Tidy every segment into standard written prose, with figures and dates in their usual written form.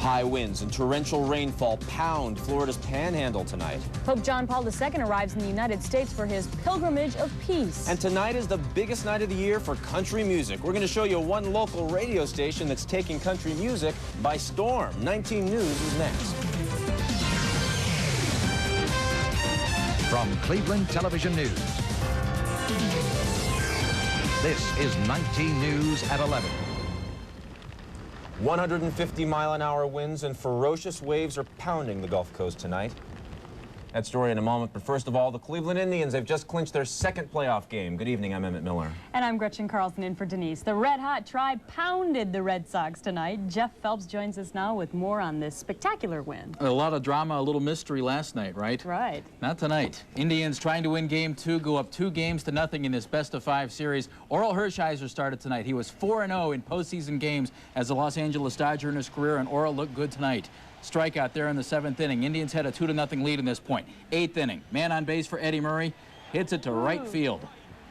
High winds and torrential rainfall pound Florida's panhandle tonight. Pope John Paul II arrives in the United States for his pilgrimage of peace. And tonight is the biggest night of the year for country music. We're going to show you one local radio station that's taking country music by storm. 19 News is next. From Cleveland Television News, this is 19 News at 11. 150-mile-an-hour winds and ferocious waves are pounding the Gulf Coast tonight. That story in a moment, but first of all, the Cleveland Indians have just clinched their second playoff game. Good evening, I'm Emmett Miller. And I'm Gretchen Carlson in for Denise. The Red Hot Tribe pounded the Red Sox tonight. Jeff Phelps joins us now with more on this spectacular win. A lot of drama, a little mystery last night, right? Right. Not tonight. Indians trying to win Game 2, go up 2-0 in this best-of-5 series. Orel Hershiser started tonight. He was 4-0 in postseason games as a Los Angeles Dodger in his career, and Orel looked good tonight. Strikeout there in the 7th inning. Indians had a 2-0 lead in this point. 8th inning. Man on base for Eddie Murray. Hits it to right field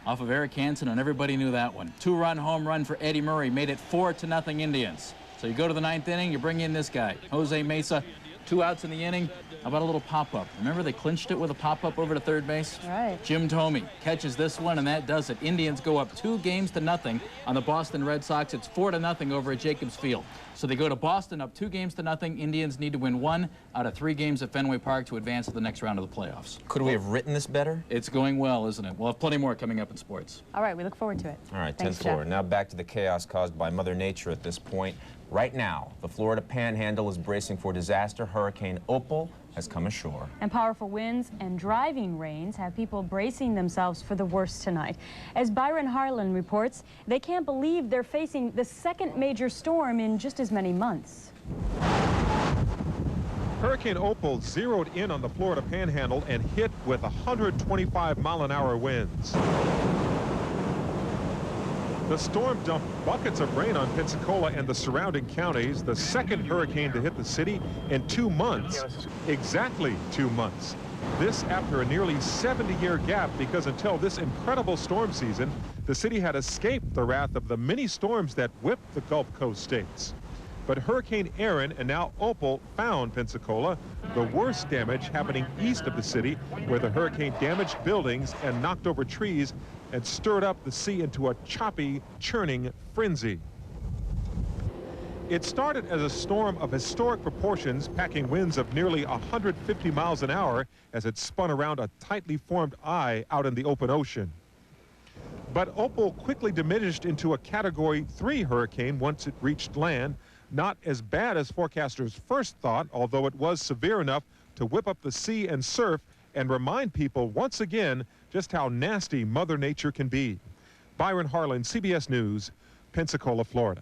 off of Eric Hansen, and everybody knew that one. 2-run home run for Eddie Murray. Made it 4-0 Indians. So you go to the 9th inning, you bring in this guy, Jose Mesa. 2 outs in the inning. How about a little pop-up? Remember they clinched it with a pop-up over to third base? Right. Jim Thome catches this one, and that does it. Indians go up 2-0 on the Boston Red Sox. It's 4-0 over at Jacobs Field. So they go to Boston up 2-0. Indians need to win 1 out of 3 games at Fenway Park to advance to the next round of the playoffs. Could we have written this better? It's going well, isn't it? We'll have plenty more coming up in sports. All right, we look forward to it. All right, Thanks, 10th floor. Jeff. Now back to the chaos caused by Mother Nature at this point. Right now, the Florida Panhandle is bracing for disaster. Hurricane Opal has come ashore. And powerful winds and driving rains have people bracing themselves for the worst tonight. As Byron Harlan reports, they can't believe they're facing the second major storm in just as many months. Hurricane Opal zeroed in on the Florida Panhandle and hit with 125-mile-an-hour winds. The storm dumped buckets of rain on Pensacola and the surrounding counties, the second hurricane to hit the city in 2 months. Exactly 2 months. This after a nearly 70-year gap, because until this incredible storm season, the city had escaped the wrath of the many storms that whipped the Gulf Coast states. But Hurricane Erin and now Opal found Pensacola, the worst damage happening east of the city, where the hurricane damaged buildings and knocked over trees and stirred up the sea into a choppy, churning frenzy. It started as a storm of historic proportions, packing winds of nearly 150 miles an hour as it spun around a tightly formed eye out in the open ocean. But Opal quickly diminished into a Category 3 hurricane once it reached land. Not as bad as forecasters first thought, although it was severe enough to whip up the sea and surf and remind people once again just how nasty Mother Nature can be. Byron Harlan, CBS News, Pensacola, Florida.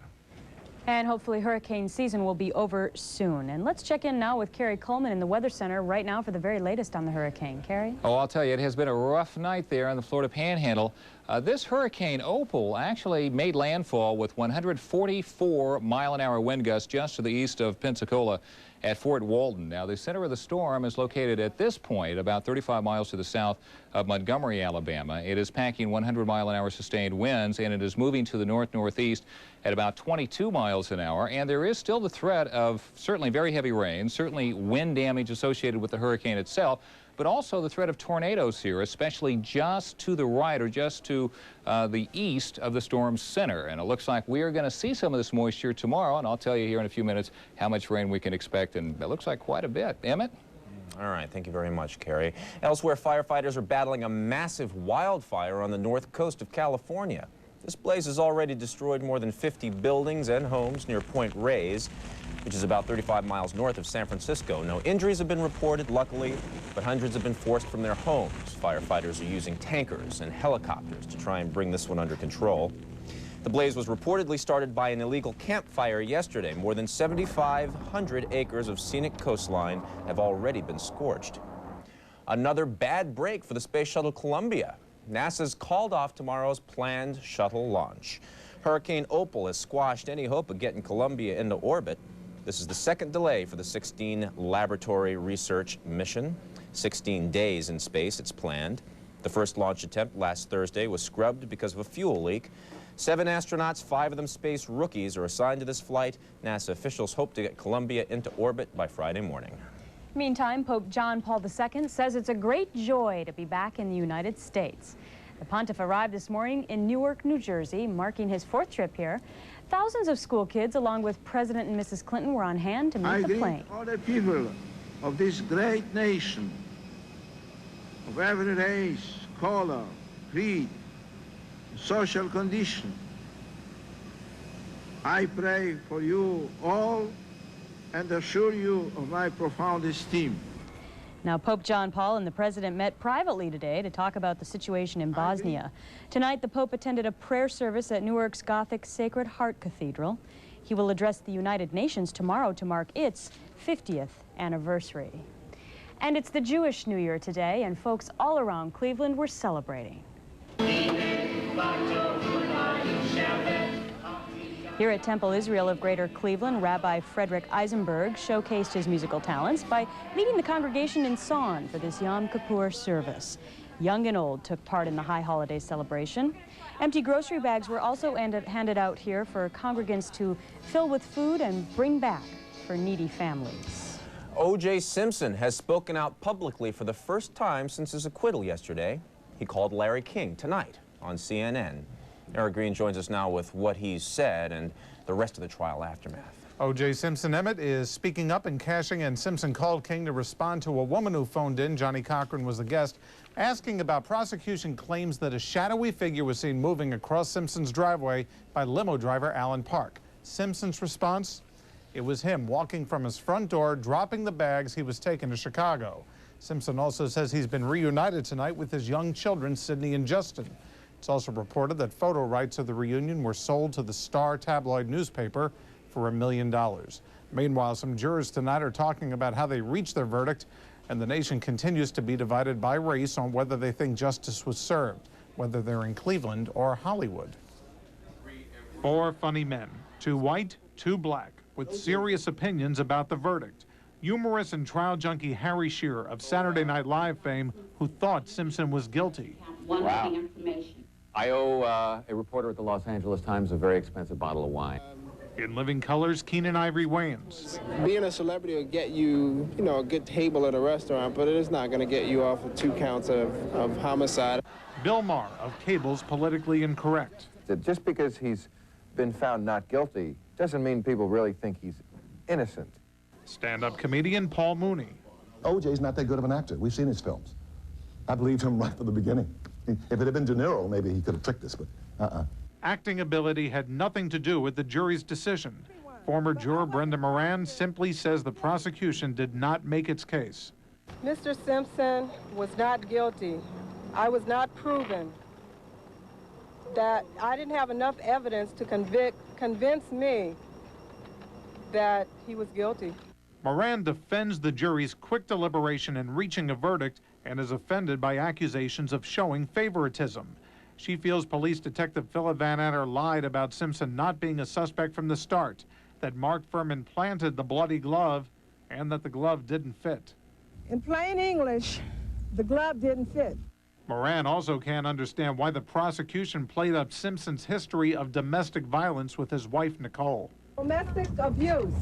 And hopefully hurricane season will be over soon. And let's check in now with Carrie Coleman in the Weather Center right now for the very latest on the hurricane. Carrie? Oh, I'll tell you, it has been a rough night there on the Florida Panhandle. This Hurricane Opal actually made landfall with 144-mile-an-hour wind gusts just to the east of Pensacola at Fort Walton. Now, the center of the storm is located at this point about 35 miles to the south of Montgomery, Alabama. It is packing 100-mile-an-hour sustained winds, and it is moving to the north-northeast at about 22 miles an hour. And there is still the threat of certainly very heavy rain, certainly wind damage associated with the hurricane itself, but also the threat of tornadoes here, especially just to the right or just to the east of the storm's center. And it looks like we are going to see some of this moisture tomorrow, and I'll tell you here in a few minutes how much rain we can expect, and it looks like quite a bit. Emmett? All right, thank you very much, Carrie. Elsewhere, firefighters are battling a massive wildfire on the north coast of California. This blaze has already destroyed more than 50 buildings and homes near Point Reyes, which is about 35 miles north of San Francisco. No injuries have been reported, luckily, but hundreds have been forced from their homes. Firefighters are using tankers and helicopters to try and bring this one under control. The blaze was reportedly started by an illegal campfire yesterday. More than 7,500 acres of scenic coastline have already been scorched. Another bad break for the Space Shuttle Columbia. NASA's called off tomorrow's planned shuttle launch. Hurricane Opal has squashed any hope of getting Columbia into orbit. This is the second delay for the 16 laboratory research mission. 16 days in space, it's planned. The first launch attempt last Thursday was scrubbed because of a fuel leak. 7 astronauts, 5 of them space rookies, are assigned to this flight. NASA officials hope to get Columbia into orbit by Friday morning. Meantime, Pope John Paul II says it's a great joy to be back in the United States. The pontiff arrived this morning in Newark, New Jersey, marking his 4th trip here. Thousands of school kids, along with President and Mrs. Clinton, were on hand to meet the plane. All the people of this great nation, of every race, color, creed, social condition. I pray for you all and assure you of my profound esteem. Now, Pope John Paul and the president met privately today to talk about the situation in Bosnia. Tonight, the Pope attended a prayer service at Newark's Gothic Sacred Heart Cathedral. He will address the United Nations tomorrow to mark its 50th anniversary. And it's the Jewish New Year today, and folks all around Cleveland were celebrating. Here at Temple Israel of Greater Cleveland, Rabbi Frederick Eisenberg showcased his musical talents by leading the congregation in song for this Yom Kippur service. Young and old took part in the high holiday celebration. Empty grocery bags were also handed out here for congregants to fill with food and bring back for needy families. O.J. Simpson has spoken out publicly for the first time since his acquittal yesterday. He called Larry King tonight on CNN. Eric Green joins us now with what he said and the rest of the trial aftermath. O.J. Simpson Emmett is speaking up and cashing in. Simpson called King to respond to a woman who phoned in. Johnny Cochran was the guest, asking about prosecution claims that a shadowy figure was seen moving across Simpson's driveway by limo driver Alan Park. Simpson's response? It was him walking from his front door, dropping the bags he was taking to Chicago. Simpson also says he's been reunited tonight with his young children, Sydney and Justin. It's also reported that photo rights of the reunion were sold to the Star tabloid newspaper for $1 million. Meanwhile, some jurors tonight are talking about how they reached their verdict, and the nation continues to be divided by race on whether they think justice was served, whether they're in Cleveland or Hollywood. 4 funny men, 2 white, 2 black, with serious opinions about the verdict. Humorist and trial junkie Harry Shearer of Saturday Night Live fame, who thought Simpson was guilty. Wow. I owe a reporter at the Los Angeles Times a very expensive bottle of wine. In Living Colors, Keenan Ivory Wayans. Being a celebrity will get you, a good table at a restaurant, but it is not going to get you off of 2 counts of homicide. Bill Maher of Cable's Politically Incorrect. Just because he's been found not guilty doesn't mean people really think he's innocent. Stand-up comedian Paul Mooney. O.J.'s not that good of an actor. We've seen his films. I believed him right from the beginning. If it had been De Niro, maybe he could have tricked us, but Acting ability had nothing to do with the jury's decision. Former juror Brenda Moran simply says the prosecution did not make its case. Mr. Simpson was not guilty. I was not proven that I didn't have enough evidence to convince me that he was guilty. Moran defends the jury's quick deliberation in reaching a verdict and is offended by accusations of showing favoritism. She feels police detective Philip Van Adder lied about Simpson not being a suspect from the start, that Mark Furman planted the bloody glove, and that the glove didn't fit. In plain English, the glove didn't fit. Moran also can't understand why the prosecution played up Simpson's history of domestic violence with his wife, Nicole. Domestic abuse.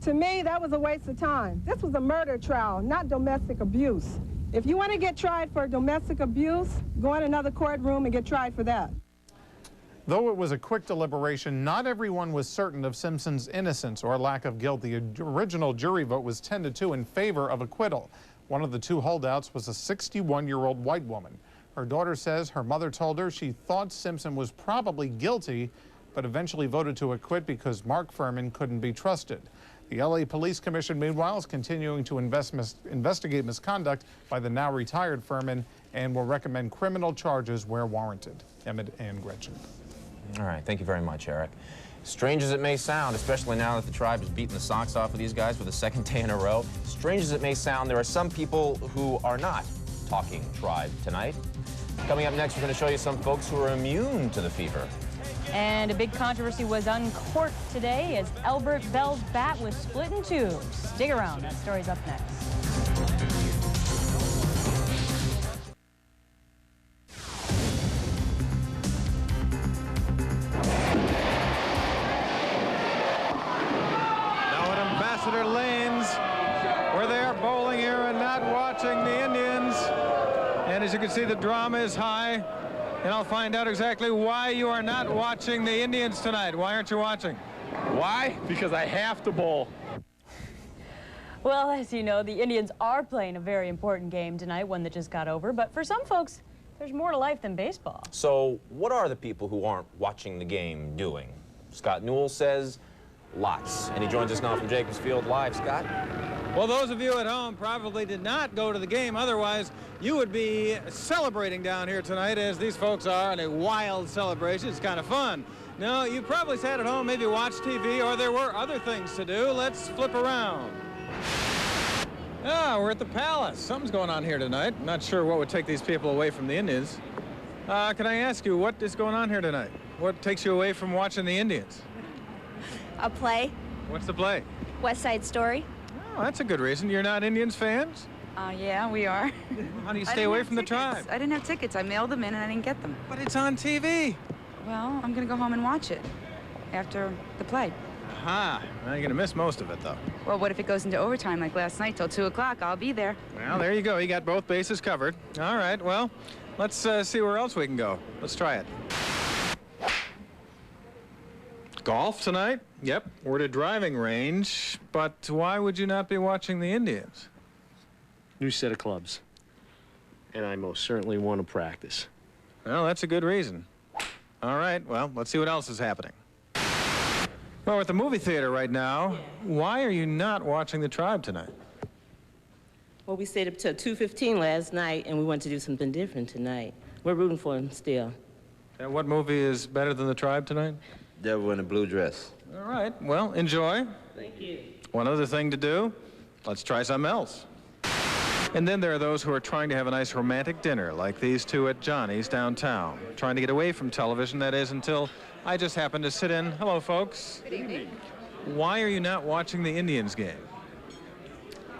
To me, that was a waste of time. This was a murder trial, not domestic abuse. If you want to get tried for domestic abuse, go in another courtroom and get tried for that. Though it was a quick deliberation, not everyone was certain of Simpson's innocence or lack of guilt. The original jury vote was 10-2 in favor of acquittal. One of the 2 holdouts was a 61-year-old white woman. Her daughter says her mother told her she thought Simpson was probably guilty, but eventually voted to acquit because Mark Furman couldn't be trusted. The L.A. Police Commission, meanwhile, is continuing to investigate misconduct by the now retired Furman and will recommend criminal charges where warranted. Emmett and Gretchen. All right, thank you very much, Eric. Strange as it may sound, especially now that the tribe has beaten the socks off of these guys for the 2nd day in a row, strange as it may sound, there are some people who are not talking tribe tonight. Coming up next, we're going to show you some folks who are immune to the fever. And a big controversy was uncorked today as Elbert Bell's bat was split in 2. Stick around, that story's up next. can see the drama is high, and I'll find out exactly why you are not watching the Indians tonight. Why aren't you watching? Why? Because I have to bowl. Well, as you know, the Indians are playing a very important game tonight, one that just got over. But for some folks, there's more to life than baseball. So what are the people who aren't watching the game doing? Scott Newell says lots. And he joins us now from Jacobs Field Live. Scott? Well, those of you at home probably did not go to the game. Otherwise, you would be celebrating down here tonight, as these folks are, in a wild celebration. It's kind of fun. No, you probably sat at home, maybe watched TV, or there were other things to do. Let's flip around. Ah, we're at the Palace. Something's going on here tonight. Not sure what would take these people away from the Indians. Can I ask you, what is going on here tonight? What takes you away from watching the Indians? A play. What's the play? West Side Story. Oh, that's a good reason. You're not Indians fans? Yeah, we are. How do you stay away from the tribe? I didn't have tickets. I mailed them in and I didn't get them. But it's on TV. Well, I'm going to go home and watch it after the play. Aha. Well, you're going to miss most of it, though. Well, what if it goes into overtime like last night till 2 o'clock? I'll be there. Well, there you go. You got both bases covered. All right, well, let's see where else we can go. Let's try it. Golf tonight? Yep, we're at a driving range. But why would you not be watching the Indians? New set of clubs. And I most certainly want to practice. Well, that's a good reason. All right, well, let's see what else is happening. Well, we're at the movie theater right now. Why are you not watching the tribe tonight? Well, we stayed up till 2:15 last night, and we want to do something different tonight. We're rooting for him still. And what movie is better than the tribe tonight? Devil in a Blue Dress. All right, well, enjoy. Thank you. One other thing to do, let's try something else. And then there are those who are trying to have a nice romantic dinner, like these two at Johnny's downtown, trying to get away from television, that is, until I just happened to sit in. Hello, folks. Good evening. Why are you not watching the Indians game?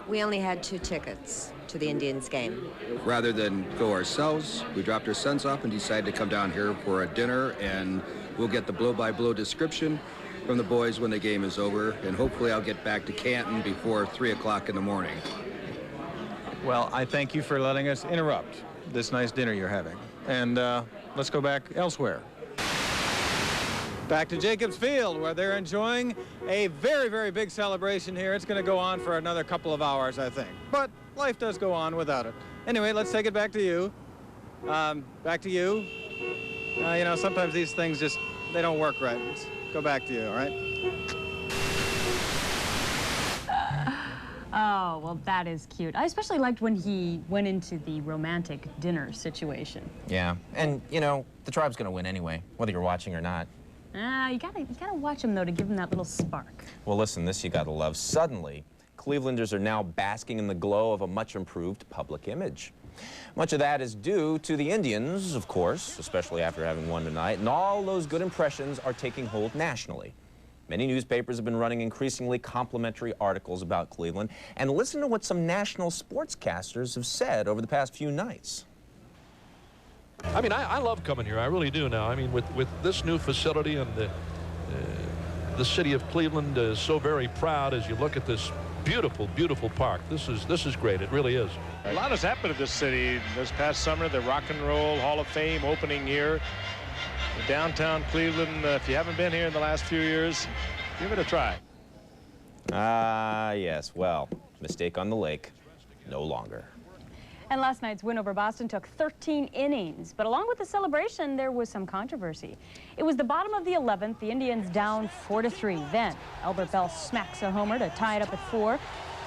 We only had 2 tickets to the Indians game. Rather than go ourselves, we dropped our sons off and decided to come down here for a dinner, and we'll get the blow-by-blow description from the boys when the game is over, and hopefully I'll get back to Canton before 3 o'clock in the morning. Well, I thank you for letting us interrupt this nice dinner you're having. And let's go back elsewhere. Back to Jacobs Field, where they're enjoying a very, very big celebration here. It's going to go on for another couple of hours, I think. But life does go on without it. Anyway, let's take it back to you. Back to you. You know, sometimes these things just, they don't work right. Let's go back to you, all right? Oh, well, that is cute. I especially liked when he went into the romantic dinner situation. Yeah, and, you know, the tribe's going to win anyway, whether you're watching or not. You gotta watch him, though, to give him that little spark. Well, listen, this you gotta love. Suddenly, Clevelanders are now basking in the glow of a much improved public image. Much of that is due to the Indians, of course, especially after having won tonight, and all those good impressions are taking hold nationally. Many newspapers have been running increasingly complimentary articles about Cleveland, and listen to what some national sportscasters have said over the past few nights. I mean, I love coming here. I really do now. I mean, with this new facility, and the city of Cleveland is so very proud as you look at this beautiful, beautiful park. This is great. It really is. A lot has happened to this city this past summer. The Rock and Roll Hall of Fame opening here. Downtown Cleveland, if you haven't been here in the last few years, give it a try. Yes, well, mistake on the lake, no longer. And last night's win over Boston took 13 innings, but along with the celebration, there was some controversy. It was the bottom of the 11th, the Indians down 4-3. Then Albert Bell smacks a homer to tie it up at 4,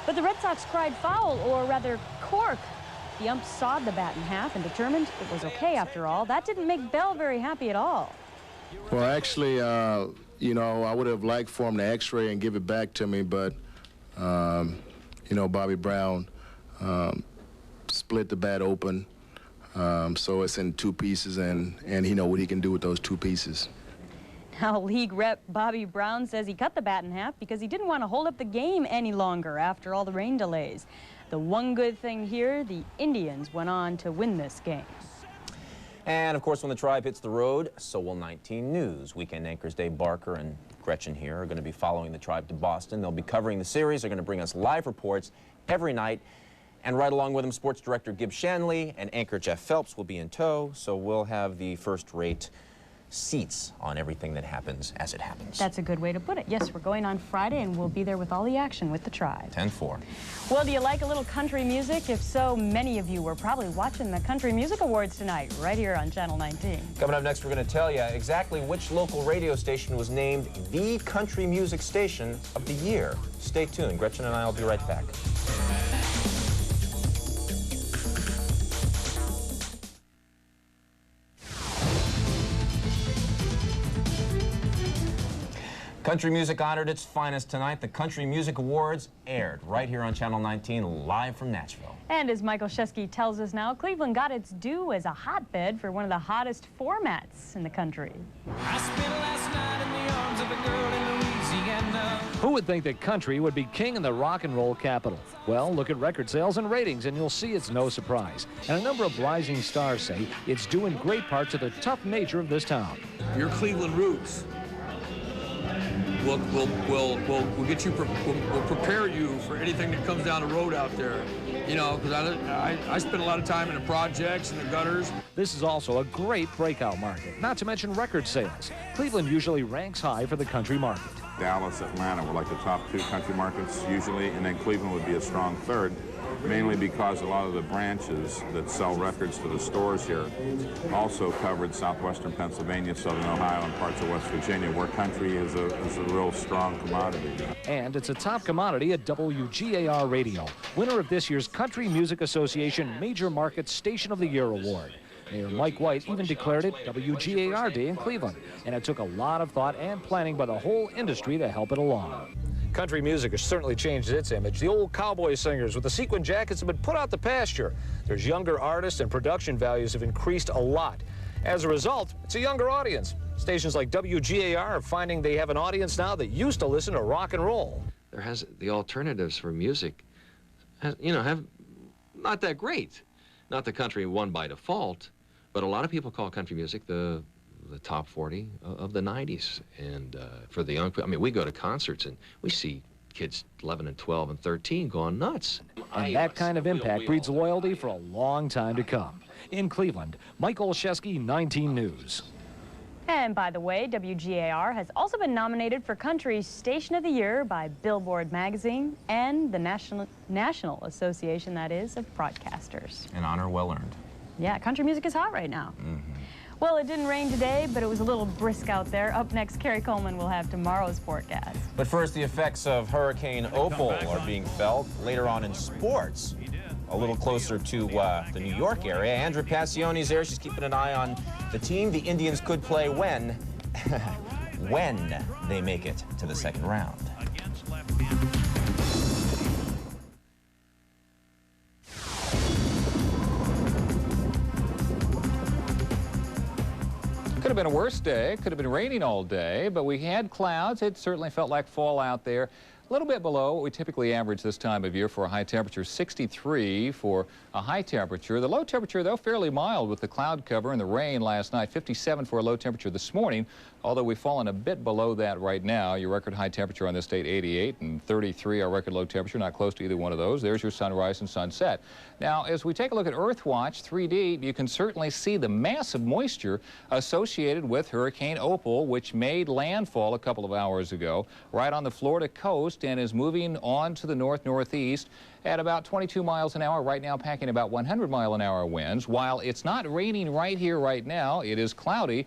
but the Red Sox cried foul, or rather cork. The ump sawed the bat in half and determined it was okay after all. That didn't make Bell very happy at all. Well, actually, you know, I would have liked for him to x-ray and give it back to me, but, you know, Bobby Brown split the bat open, so it's in 2 pieces, and he know what he can do with those 2 pieces. Now, league rep Bobby Brown says he cut the bat in half because he didn't want to hold up the game any longer after all the rain delays. The one good thing here, the Indians went on to win this game. And, of course, when the Tribe hits the road, so will 19 News. Weekend anchors Dave Barker and Gretchen here are going to be following the Tribe to Boston. They'll be covering the series. They're going to bring us live reports every night. And right along with him, sports director Gib Shanley and anchor Jeff Phelps will be in tow, so we'll have the first-rate seats on everything that happens as it happens. That's a good way to put it. Yes, we're going on Friday, and we'll be there with all the action with the Tribe. 10-4. Well, do you like a little country music? If so, many of you were probably watching the Country Music Awards tonight, right here on Channel 19. Coming up next, we're going to tell you exactly which local radio station was named the country music station of the year. Stay tuned. Gretchen and I will be right back. Country music honored its finest tonight. The Country Music Awards aired right here on Channel 19, live from Nashville. And as Michael Shesky tells us now, Cleveland got its due as a hotbed for one of the hottest formats in the country. I spent last night in the arms of a girl in Louisiana. Who would think that country would be king in the rock and roll capital? Well, look at record sales and ratings, and you'll see it's no surprise. And a number of rising stars say it's due in great part to the tough nature of this town. Your Cleveland roots. We'll get you. We'll prepare you for anything that comes down the road out there. You know, because I spend a lot of time in the projects and the gutters. This is also a great breakout market, not to mention record sales. Cleveland usually ranks high for the country market. Dallas, Atlanta were like the top two country markets usually, and then Cleveland would be a strong third, mainly because a lot of the branches that sell records to the stores here also covered southwestern Pennsylvania, southern Ohio, and parts of West Virginia, where country is a real strong commodity. And it's a top commodity at WGAR Radio, winner of this year's Country Music Association Major Market Station of the Year Award. Mayor Mike White even declared it WGAR Day in Cleveland, and it took a lot of thought and planning by the whole industry to help it along. Country music has certainly changed its image. The old cowboy singers with the sequin jackets have been put out to pasture. There's younger artists, and production values have increased a lot. As a result, it's a younger audience. Stations like WGAR are finding they have an audience now that used to listen to rock and roll. The alternatives for music, have not that great. Not the country one by default, but a lot of people call country music the top 40 of the 90s. And for the young, I mean, we go to concerts and we see kids 11 and 12 and 13 going nuts. And that kind of impact breeds loyalty for a long time to come. In Cleveland, Mike Olszewski, 19 News. And by the way, WGAR has also been nominated for Country Station of the Year by Billboard Magazine and the National Association, that is, of Broadcasters. An honor well earned. Yeah, country music is hot right now. Well, it didn't rain today, but it was a little brisk out there. Up next, Carrie Coleman will have tomorrow's forecast. But first, the effects of Hurricane Opal are being felt. Later on in sports, a little closer to the New York area. Andrea Passione's there. She's keeping an eye on the team the Indians could play when they make it to the second round. Could have been a worse day. Could have been raining all day, but we had clouds. It certainly felt like fall out there. A little bit below what we typically average this time of year for a high temperature, 63 for a high temperature. The low temperature, though, fairly mild with the cloud cover and the rain last night, 57 for a low temperature this morning, although we've fallen a bit below that right now. Your record high temperature on this date, 88, and 33, our record low temperature, not close to either one of those. There's your sunrise and sunset. Now, as we take a look at Earthwatch 3D, you can certainly see the massive moisture associated with Hurricane Opal, which made landfall a couple of hours ago right on the Florida coast and is moving on to the north-northeast at about 22 miles an hour, right now packing about 100-mile-an-hour winds. While it's not raining right here, right now, it is cloudy.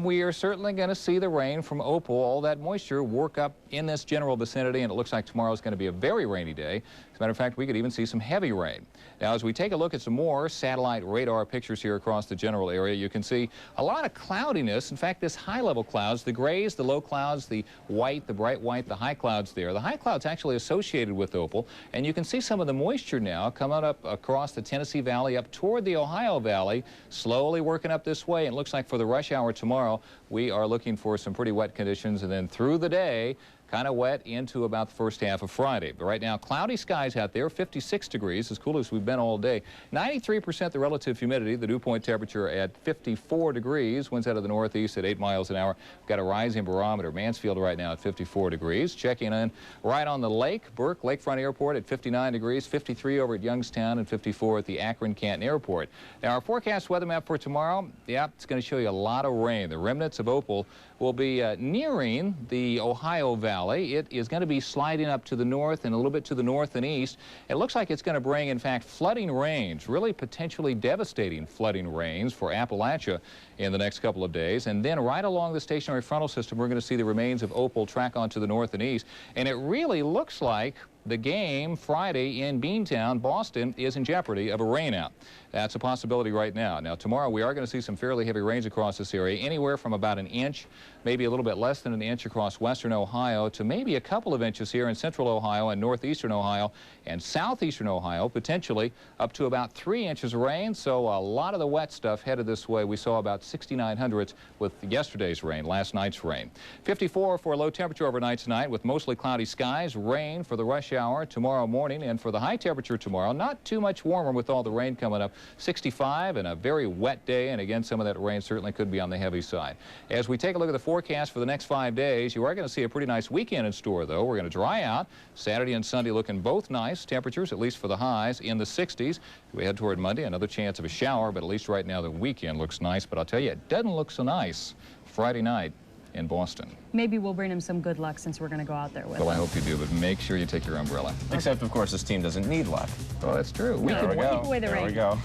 We are certainly going to see the rain from Opal, all that moisture, work up in this general vicinity, and it looks like tomorrow is going to be a very rainy day. As a matter of fact, we could even see some heavy rain. Now, as we take a look at some more satellite radar pictures here across the general area, you can see a lot of cloudiness. In fact, this high-level clouds, the grays, the low clouds, the white, the bright white, the high clouds there. The high clouds actually associated with Opal, and you can see some of the moisture now coming up across the Tennessee Valley up toward the Ohio Valley, slowly working up this way. It looks like for the rush hour tomorrow, we are looking for some pretty wet conditions, and then through the day, kind of wet into about the first half of Friday. But right now, cloudy skies out there, 56 degrees, as cool as we've been all day. 93% the relative humidity, the dew point temperature at 54 degrees. Winds out of the northeast at 8 miles an hour. We've got a rising barometer. Mansfield right now at 54 degrees. Checking in right on the lake, Burke Lakefront Airport at 59 degrees, 53 over at Youngstown, and 54 at the Akron-Canton Airport. Now, our forecast weather map for tomorrow, yeah, it's going to show you a lot of rain. The remnants of Opal will be nearing the Ohio Valley. It is going to be sliding up to the north and a little bit to the north and east. It looks like it's going to bring, in fact, flooding rains, really potentially devastating flooding rains for Appalachia in the next couple of days. And then right along the stationary frontal system, we're going to see the remains of Opal track on to the north and east. And it really looks like the game Friday in Beantown, Boston, is in jeopardy of a rainout. That's a possibility right now. Now, tomorrow we are going to see some fairly heavy rains across this area, anywhere from about an inch, maybe a little bit less than an inch across western Ohio, to maybe a couple of inches here in central Ohio and northeastern Ohio and southeastern Ohio, potentially up to about 3 inches of rain. So a lot of the wet stuff headed this way. We saw about 69 hundredths with yesterday's rain, last night's rain. 54 for a low temperature overnight tonight with mostly cloudy skies, rain for the rush hour tomorrow morning, and for the high temperature tomorrow, not too much warmer with all the rain coming up. 65 and a very wet day, and again, some of that rain certainly could be on the heavy side. As we take a look at the forecast for the next 5 days, you are going to see a pretty nice weekend in store, though. We're going to dry out. Saturday and Sunday looking both nice. Temperatures, at least for the highs, in the 60s. We head toward Monday, another chance of a shower, but at least right now the weekend looks nice. But I'll tell you, it doesn't look so nice Friday night in Boston. Maybe we'll bring him some good luck since we're going to go out there with him. Well, I hope you do, but make sure you take your umbrella. Except, of course, this team doesn't need luck. Oh, that's true. We can go. Keep away the rain. There we go.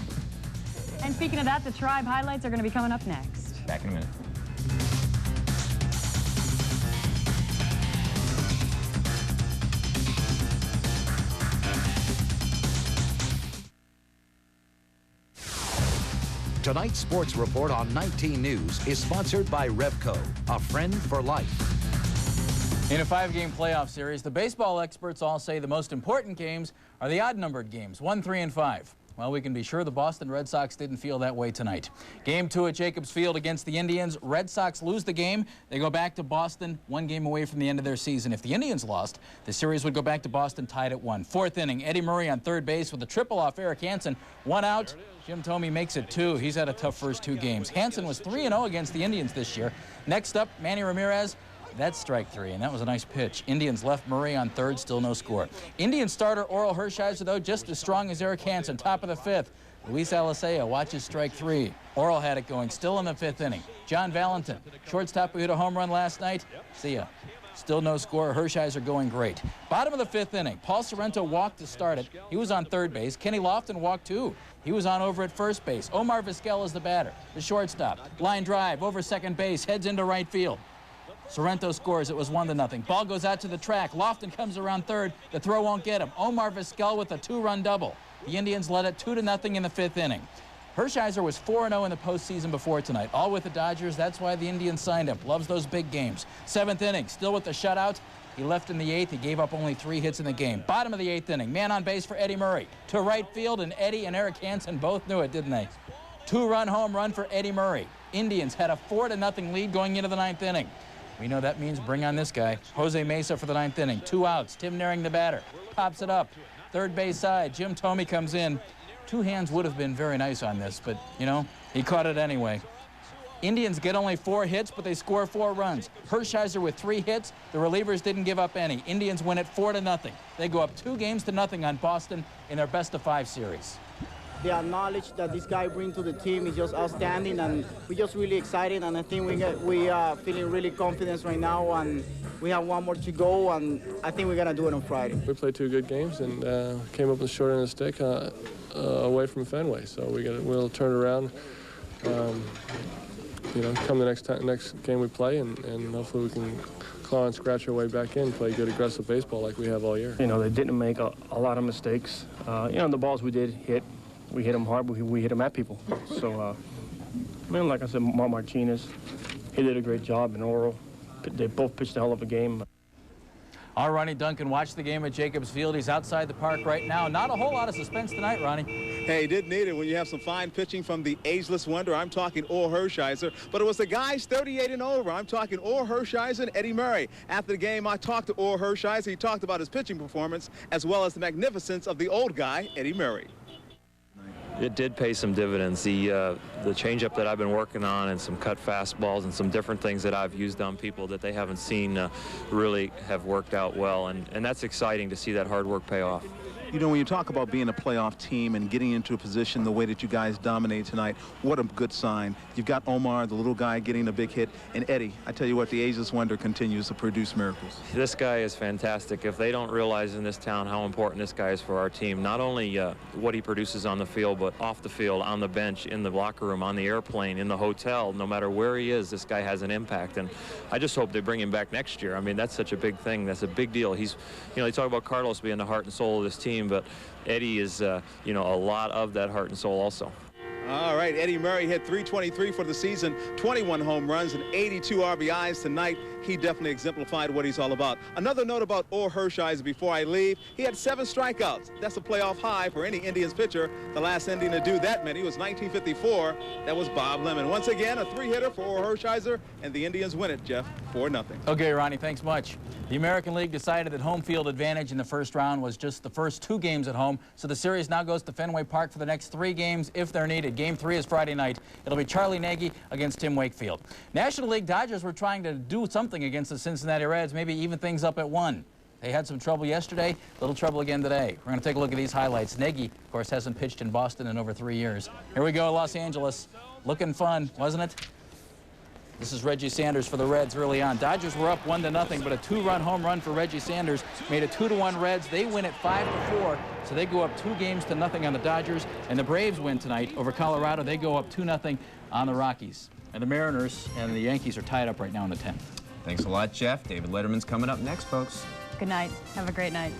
And speaking of that, the Tribe highlights are going to be coming up next. Back in a minute. Tonight's sports report on 19 News is sponsored by Revco, a friend for life. In a 5-game playoff series, the baseball experts all say the most important games are the odd-numbered games, 1, 3, and 5. Well, we can be sure the Boston Red Sox didn't feel that way tonight. Game 2 at Jacobs Field against the Indians. Red Sox lose the game. They go back to Boston, 1 game away from the end of their season. If the Indians lost, the series would go back to Boston tied at 1. 4th inning, Eddie Murray on third base with a triple off Eric Hansen. 1 out. Jim Thome makes it 2. He's had a tough first 2 games. Hansen was 3-0 against the Indians this year. Next up, Manny Ramirez. That's strike 3, and that was a nice pitch. Indians left Murray on third, still no score. Indian starter Oral Hershiser, though, just as strong as Eric Hansen. Top of the 5th. Luis Alicea watches strike 3. Oral had it going, still in the 5th inning. John Valentin, shortstop, who hit a home run last night. See ya. Still no score. Hershiser going great. Bottom of the 5th inning. Paul Sorrento walked to start it. He was on third base. Kenny Lofton walked too. He was on over at first base. Omar Vizquel is the batter. The shortstop. Line drive over second base. Heads into right field. Sorrento scores. It was 1-0. Ball goes out to the track. Lofton comes around third. The throw won't get him. Omar Vizquel with a 2-run double. The Indians led it 2-0 in the 5th inning. Hershiser was 4-0 in the postseason before tonight, all with the Dodgers. That's why the Indians signed him. Loves those big games. 7th inning, still with the shutout. He left in the 8th. He gave up only 3 hits in the game. Bottom of the 8th inning, man on base for Eddie Murray. To right field, and Eddie and Eric Hansen both knew it, didn't they? 2-run home run for Eddie Murray. Indians had a 4-0 lead going into the 9th inning. We know that means bring on this guy, Jose Mesa, for the 9th inning. 2 outs. Tim Naring, the batter, pops it up. Third base side, Jim Thome comes in. 2 hands would have been very nice on this, but, you know, he caught it anyway. Indians get only 4 hits, but they score 4 runs. Hershiser with 3 hits. The relievers didn't give up any. Indians win it 4-0. They go up 2-0 on Boston in their best-of-5 series. The knowledge that this guy brings to the team is just outstanding, and we're just really excited, and I think we are feeling really confident right now, and we have 1 more to go, and I think we're going to do it on Friday. We played 2 good games and came up with the short end of the stick away from Fenway, so we'll turn it around, you know, come the next game we play, and hopefully we can claw and scratch our way back in, play good aggressive baseball like we have all year. You know, they didn't make a lot of mistakes. You know, the balls we did hit, we hit them hard, but we hit them at people. So, I mean, like I said, Mark Martinez, he did a great job, and Oral, they both pitched a hell of a game. All right, Ronnie Duncan watched the game at Jacobs Field. He's outside the park right now. Not a whole lot of suspense tonight, Ronnie. Hey, didn't need it when you have some fine pitching from the ageless wonder. I'm talking Orr Hershiser, but it was the guys 38 and over. I'm talking Orr Hershiser and Eddie Murray. After the game, I talked to Orr Hershiser. He talked about his pitching performance as well as the magnificence of the old guy, Eddie Murray. It did pay some dividends. The changeup that I've been working on and some cut fastballs and some different things that I've used on people that they haven't seen really have worked out well, and that's exciting to see that hard work pay off. You know, when you talk about being a playoff team and getting into a position the way that you guys dominate tonight, what a good sign. You've got Omar, the little guy, getting a big hit, and Eddie, I tell you what, the ageless wonder continues to produce miracles. This guy is fantastic. If they don't realize in this town how important this guy is for our team, not only what he produces on the field, but off the field, on the bench, in the locker room, on the airplane, in the hotel, no matter where he is, this guy has an impact. And I just hope they bring him back next year. I mean, that's such a big thing. That's a big deal. He's, you know, they talk about Carlos being the heart and soul of this team, but Eddie is, you know, a lot of that heart and soul also. All right, Eddie Murray hit .323 for the season, 21 home runs and 82 RBIs tonight. He definitely exemplified what he's all about. Another note about Orr Hershiser before I leave, he had 7 strikeouts. That's a playoff high for any Indians pitcher. The last Indian to do that many was 1954. That was Bob Lemon. Once again, a 3-hitter for Orr Hershiser, and the Indians win it, Jeff, 4-0. Okay, Ronnie, thanks much. The American League decided that home field advantage in the first round was just the first 2 games at home, so the series now goes to Fenway Park for the next 3 games if they're needed. Game 3 is Friday night. It'll be Charlie Nagy against Tim Wakefield. National League Dodgers were trying to do something against the Cincinnati Reds, maybe even things up at 1. They had some trouble yesterday, little trouble again today. We're going to take a look at these highlights. Nagy, of course, hasn't pitched in Boston in over 3 years. Here we go, Los Angeles. Looking fun, wasn't it? This is Reggie Sanders for the Reds early on. Dodgers were up 1-0, but a 2-run home run for Reggie Sanders made it 2-1 Reds. They win it 5-4, so they go up 2 games to nothing on the Dodgers. And the Braves win tonight over Colorado. They go up 2-0 on the Rockies. And the Mariners and the Yankees are tied up right now in the 10th. Thanks a lot, Jeff. David Letterman's coming up next, folks. Good night. Have a great night.